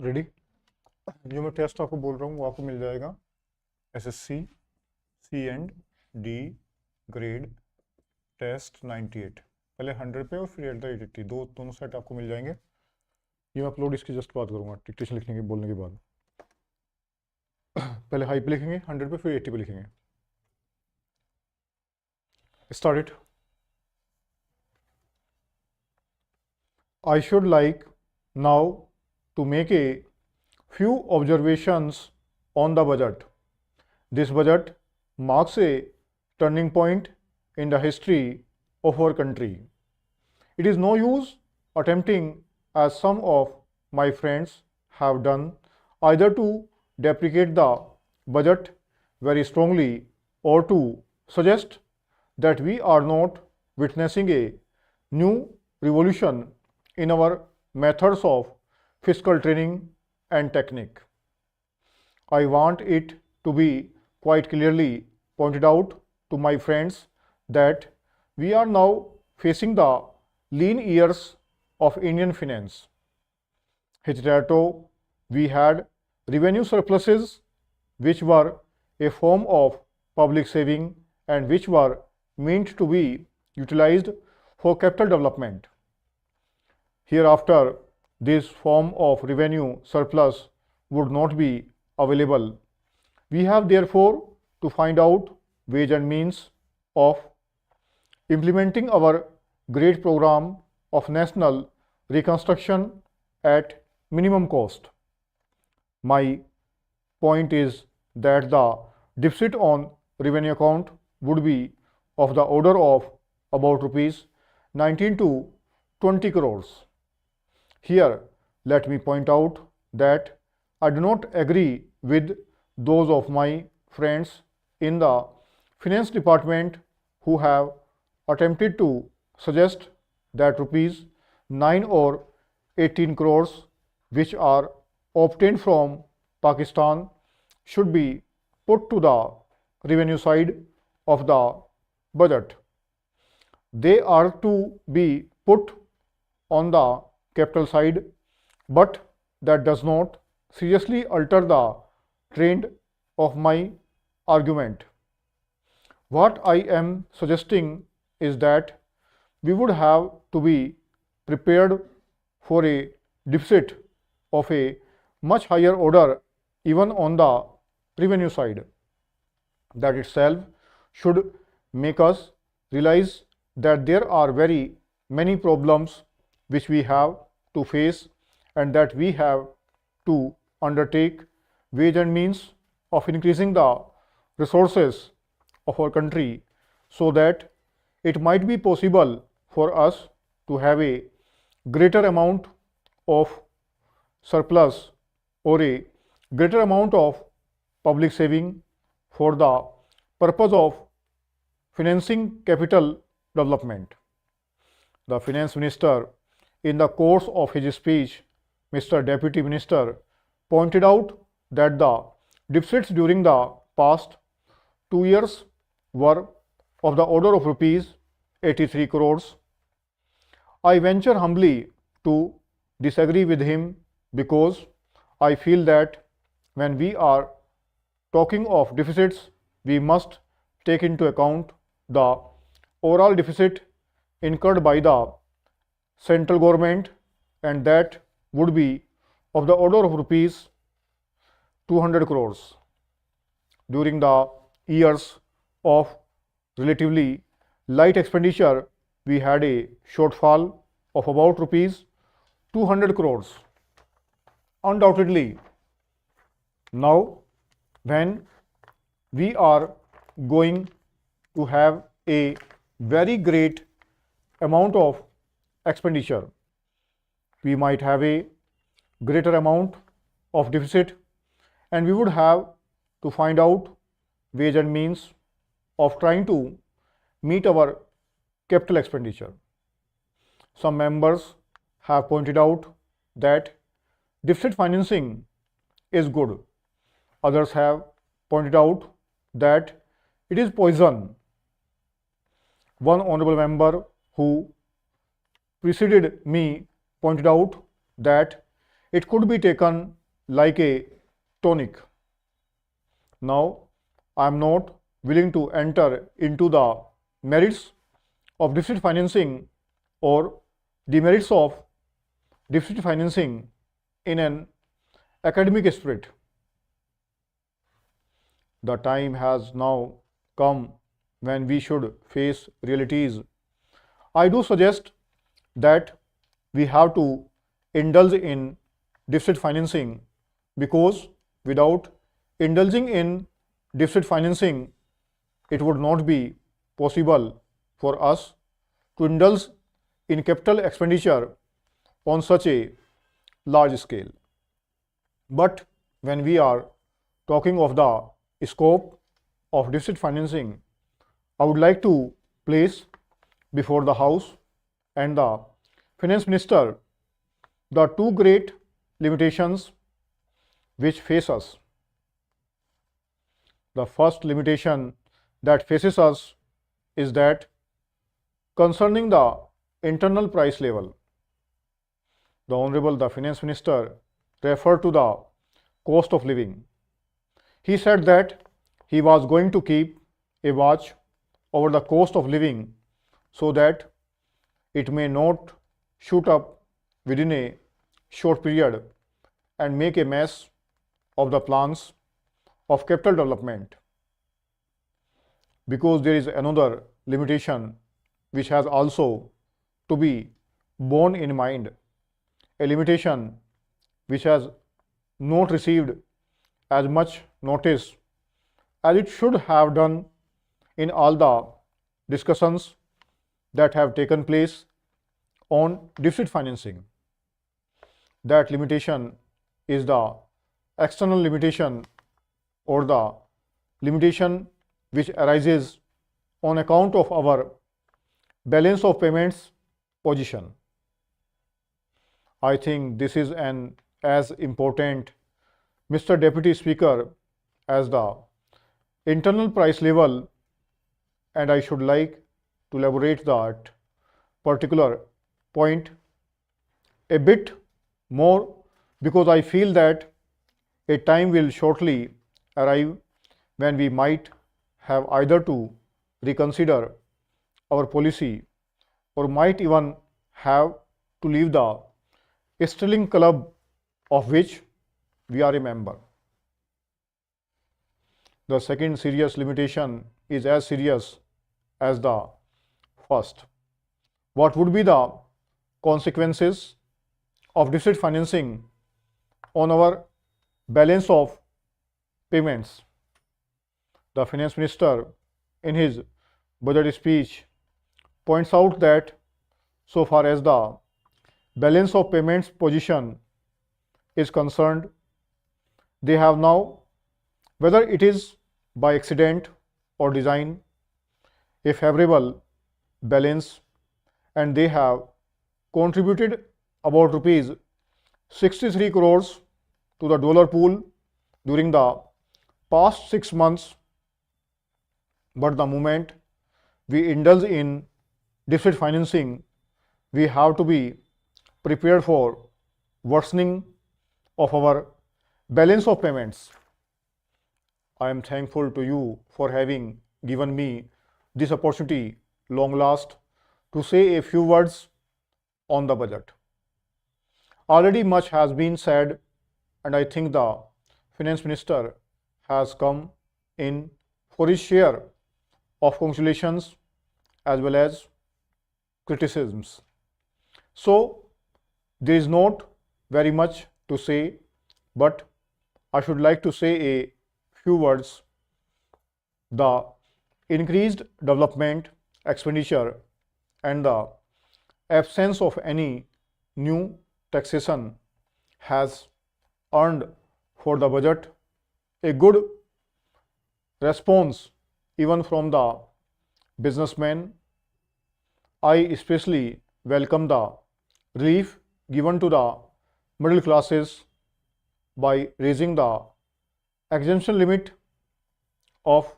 Ready. जो मैं test आपको बोल रहा हूँ वो आपको मिल जाएगा SSC C&D ग्रेड टेस्ट 98, पहले 100 पे और फिर @80 दोनों सेट आपको मिल जाएंगे। ये मैं अपलोड इसकी जस्ट बात करूँगा डिक्टेशन लिखने के बोलने के बाद। पहले हाई पे लिखेंगे 100 पे, फिर 80 पे लिखेंगे। Start it. I should like now to make a few observations on the budget. This budget marks a turning point in the history of our country. It is no use attempting, as some of my friends have done, either to deprecate the budget very strongly or to suggest that we are not witnessing a new revolution in our methods of fiscal training and technique. I want it to be quite clearly pointed out to my friends that we are now facing the lean years of Indian finance. Hitherto, we had revenue surpluses which were a form of public saving and which were meant to be utilized for capital development. Hereafter, this form of revenue surplus would not be available. We have therefore to find out ways and means of implementing our great program of national reconstruction at minimum cost. My point is that the deficit on revenue account would be of the order of about rupees 19 to 20 crores. Here, let me point out that I do not agree with those of my friends in the finance department who have attempted to suggest that rupees 9 or 18 crores which are obtained from Pakistan should be put to the revenue side of the budget. They are to be put on the capital side, but that does not seriously alter the trend of my argument. What I am suggesting is that we would have to be prepared for a deficit of a much higher order even on the revenue side. That itself should make us realize that there are very many problems which we have to face and that we have to undertake ways and means of increasing the resources of our country so that it might be possible for us to have a greater amount of surplus or a greater amount of public saving for the purpose of financing capital development. The finance minister, in the course of his speech, Mr. Deputy Minister pointed out that the deficits during the past 2 years were of the order of rupees 83 crores. I venture humbly to disagree with him because I feel that when we are talking of deficits, we must take into account the overall deficit incurred by the central government, and that would be of the order of rupees 200 crores. During the years of relatively light expenditure, we had a shortfall of about rupees 200 crores. Undoubtedly, now when we are going to have a very great amount of expenditure, we might have a greater amount of deficit, and we would have to find out ways and means of trying to meet our capital expenditure. Some members have pointed out that deficit financing is good. Others have pointed out that it is poison. One honorable member who preceded me pointed out that It could be taken like a tonic. Now, I am not willing to enter into the merits of deficit financing or demerits of deficit financing in an academic spirit. The time has now come when we should face realities. I do suggest that we have to indulge in deficit financing because without indulging in deficit financing, it would not be possible for us to indulge in capital expenditure on such a large scale. But when we are talking of the scope of deficit financing, I would like to place before the House and the Finance Minister the two great limitations which face us. The first limitation that faces us is that concerning the internal price level. The Honorable the Finance Minister referred to the cost of living. He said that he was going to keep a watch over the cost of living so that it may not shoot up within a short period and make a mess of the plans of capital development. Because there is another limitation which has also to be borne in mind, a limitation which has not received as much notice as it should have done in all the discussions that have taken place on deficit financing. That limitation is the external limitation or the limitation which arises on account of our balance of payments position. I think this is an as important, Mr. Deputy Speaker, as the internal price level, and I should like to elaborate that particular point a bit more because I feel that a time will shortly arrive when we might have either to reconsider our policy or might even have to leave the Sterling Club of which we are a member. The second serious limitation is as serious as the first. What would be the consequences of deficit financing on our balance of payments? The Finance Minister in his budget speech points out that so far as the balance of payments position is concerned, they have now, whether it is by accident or design, a favorable balance, and they have contributed about rupees 63 crores to the dollar pool during the past 6 months. But the moment we indulge in deficit financing, we have to be prepared for worsening of our balance of payments. I am thankful to you for having given me this opportunity long last to say a few words on the budget. Already much has been said, and I think the Finance Minister has come in for his share of congratulations as well as criticisms. So there is not very much to say, but I should like to say a few words. The increased development expenditure and the absence of any new taxation has earned for the budget a good response even from the businessmen. I especially welcome the relief given to the middle classes by raising the exemption limit of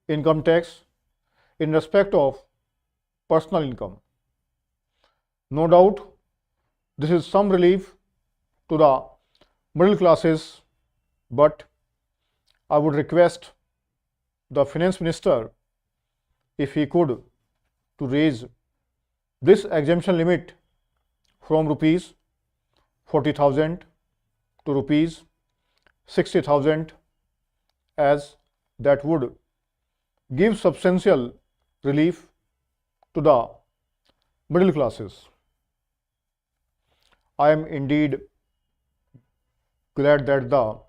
income tax in respect of personal income. No doubt, this is some relief to the middle classes, but I would request the finance minister if he could to raise this exemption limit from rupees 40,000 to rupees 60,000, as that would give substantial relief to the middle classes. I am indeed glad that the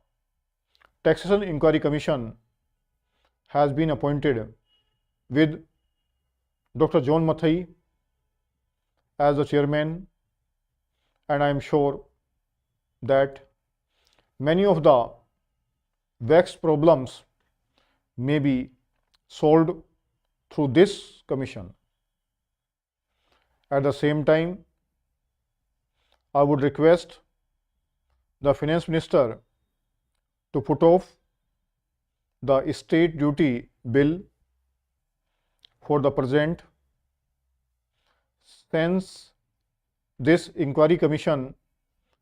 Taxation Inquiry Commission has been appointed with Dr. John Mathai as the chairman, and I am sure that many of the vexed problems may be solved through this commission. At the same time, I would request the finance minister to put off the state duty bill for the present, since this inquiry commission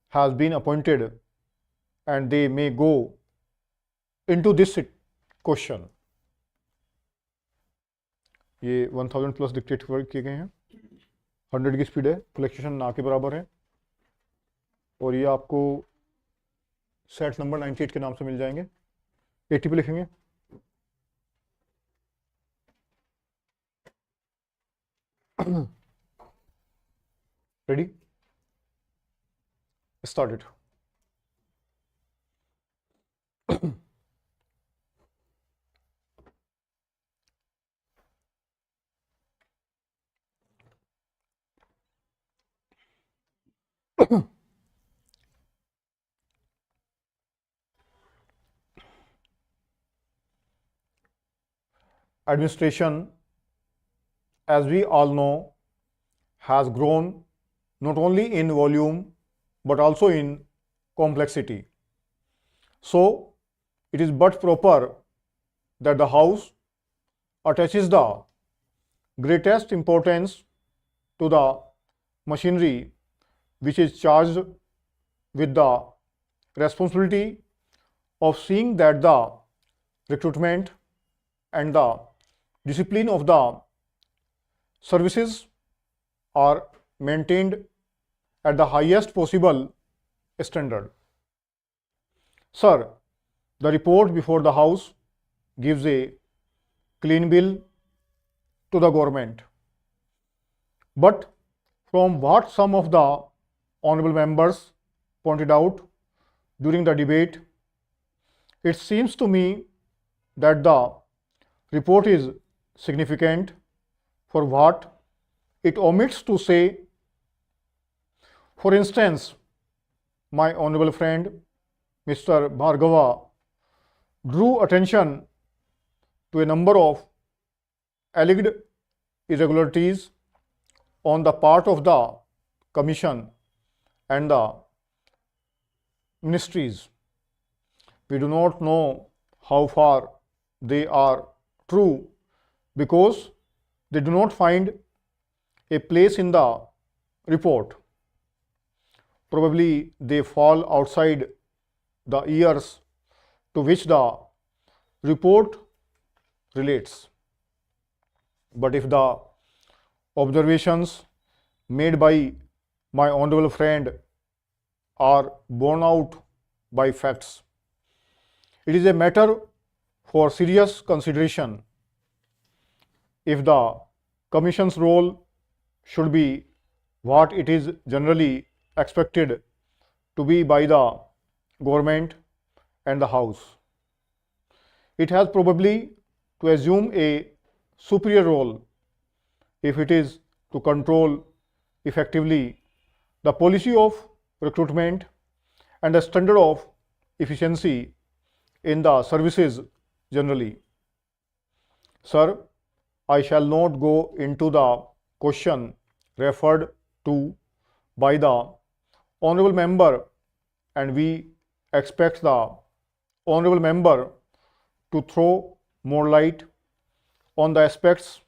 has been appointed and they may go into this question. ये 1000 plus dictate किए गए हैं, 100 की speed है, fluctuation ना के बराबर है, और ये आपको सेट नंबर 98 के नाम से मिल जाएंगे. 80 पे लिखेंगे. Ready, started. Administration, as we all know, has grown not only in volume but also in complexity. So, it is but proper that the House attaches the greatest importance to the machinery which is charged with the responsibility of seeing that the recruitment and the discipline of the services are maintained at the highest possible standard. Sir, the report before the House gives a clean bill to the government. But from what some of the honorable members pointed out during the debate, it seems to me that the report is significant for what it omits to say. For instance, my honorable friend Mr. Bhargava drew attention to a number of alleged irregularities on the part of the Commission and the ministries. We do not know how far they are true because they do not find a place in the report. Probably they fall outside the years to which the report relates. But if the observations made by my honorable friend are borne out by facts, it is a matter for serious consideration. If the Commission's role should be what it is generally expected to be by the government and the House, it has probably to assume a superior role if it is to control effectively the policy of recruitment and the standard of efficiency in the services generally. Sir, I shall not go into the question referred to by the honorable member, and we expect the honorable member to throw more light on the aspects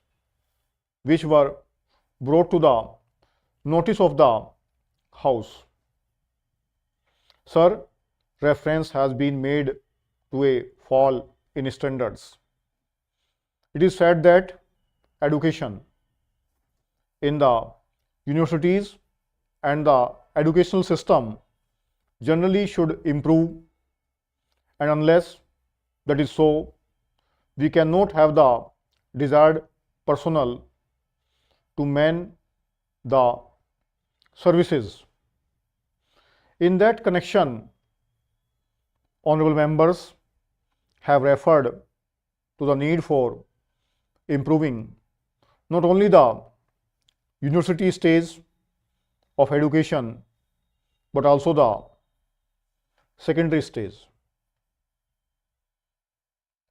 which were brought to the notice of the House. Sir, reference has been made to a fall in standards. It is said that education in the universities and the educational system generally should improve, and unless that is so, we cannot have the desired personnel to man the services. In that connection, honorable members have referred to the need for improving not only the university stage of education but also the secondary stage.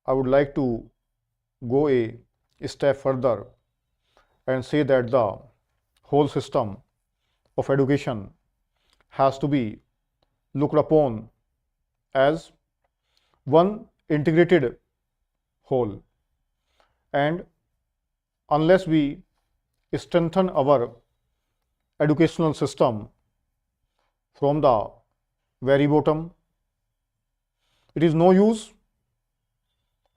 I would like to go a step further and say that the whole system of education has to be looked upon as one integrated whole, and unless we strengthen our educational system from the very bottom, it is no use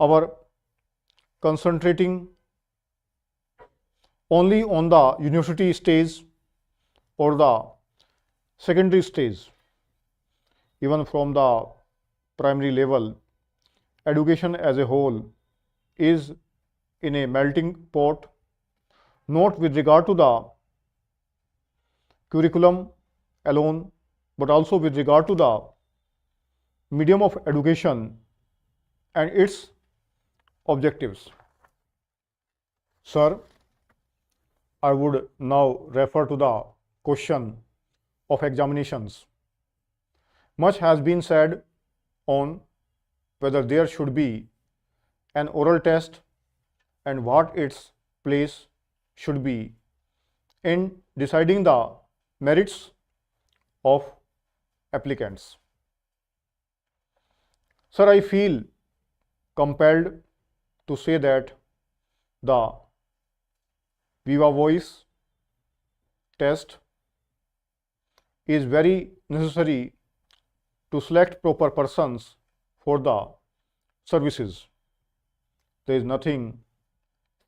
our concentrating only on the university stage or the secondary stage. Even from the primary level, education as a whole is in a melting pot, not with regard to the curriculum alone, but also with regard to the medium of education and its objectives. Sir, I would now refer to the question of examinations. Much has been said on whether there should be an oral test and what its place should be in deciding the merits of applicants. Sir, I feel compelled to say that the Viva Voice test is very necessary to select proper persons for the services. There is nothing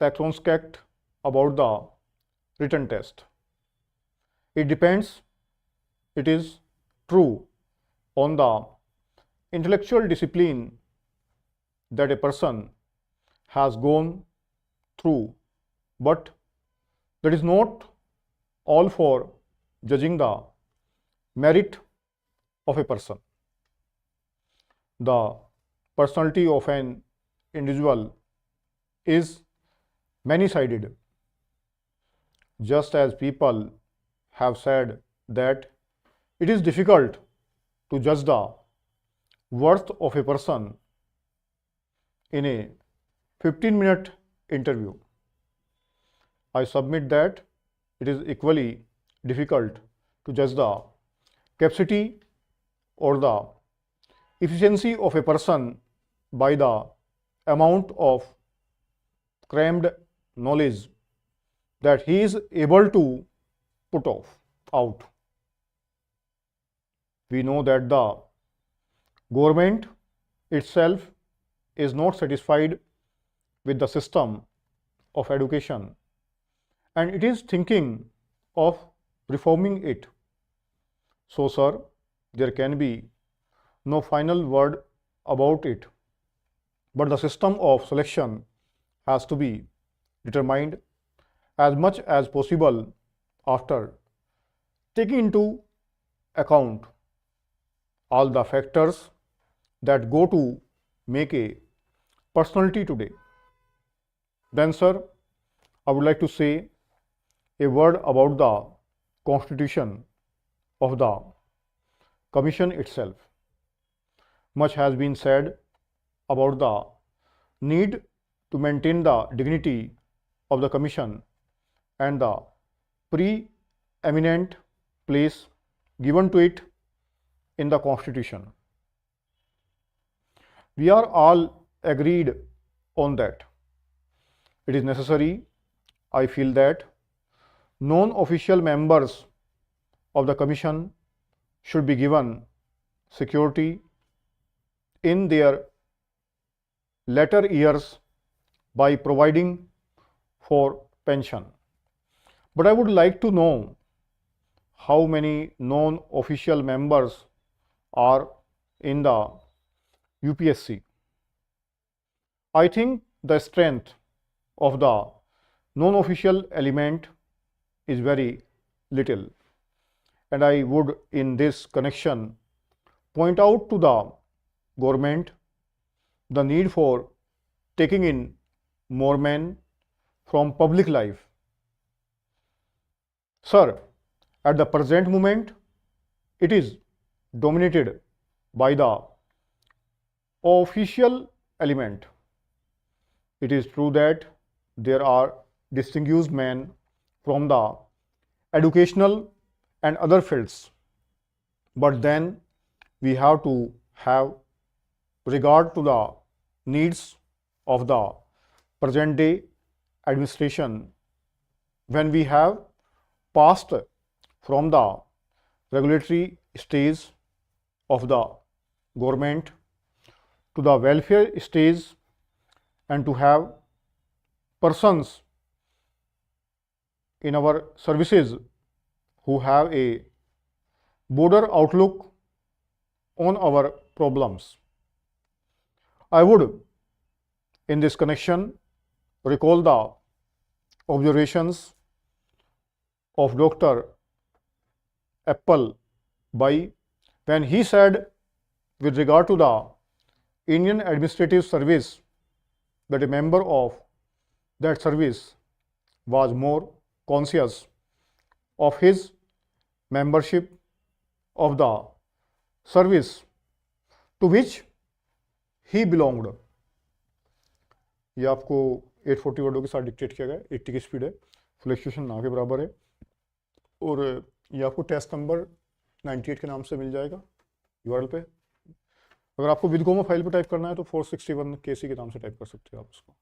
circumspect about the written test. It depends, it is true, on the intellectual discipline that a person has gone through, but that is not all for judging the merit of a person. The personality of an individual is many-sided. Just as people have said that it is difficult to judge the worth of a person in a 15-minute interview, I submit that it is equally difficult to judge the capacity or the efficiency of a person by the amount of crammed knowledge that he is able to put out. We know that the government itself is not satisfied with the system of education, and it is thinking of reforming it. So, sir, there can be no final word about it, but the system of selection has to be determined as much as possible after taking into account all the factors that go to make a personality today. Then, sir, I would like to say a word about the constitution of the commission itself. Much has been said about the need to maintain the dignity of the commission and the preeminent place given to it in the constitution. We are all agreed on that. It is necessary, I feel, that non-official members of the commission should be given security in their later years by providing for pension. But I would like to know how many non-official members are in the UPSC. I think the strength of the non-official element is very little, and I would in this connection point out to the government the need for taking in more men from public life. Sir, at the present moment, it is dominated by the official element. It is true that there are distinguished men from the educational and other fields, but then we have to have regard to the needs of the present day administration when we have passed from the regulatory stage of the government to the welfare stage, and to have persons in our services who have a broader outlook on our problems. I would in this connection recall the observations of Dr. Apple by when he said with regard to the Indian Administrative Service that a member of that service was more conscious of his membership of the service to which he belonged. ये आपको 840 वर्डों के साथ dictate किया गया, 80 की speed है, fluctuation ना के बराबर है, और ये आपको टेस्ट नंबर 98 के नाम से मिल जाएगा यूआरएल पे। अगर आपको विद कोमा फाइल पे टाइप करना है तो 461 केसी के नाम से टाइप कर सकते हो आप उसको।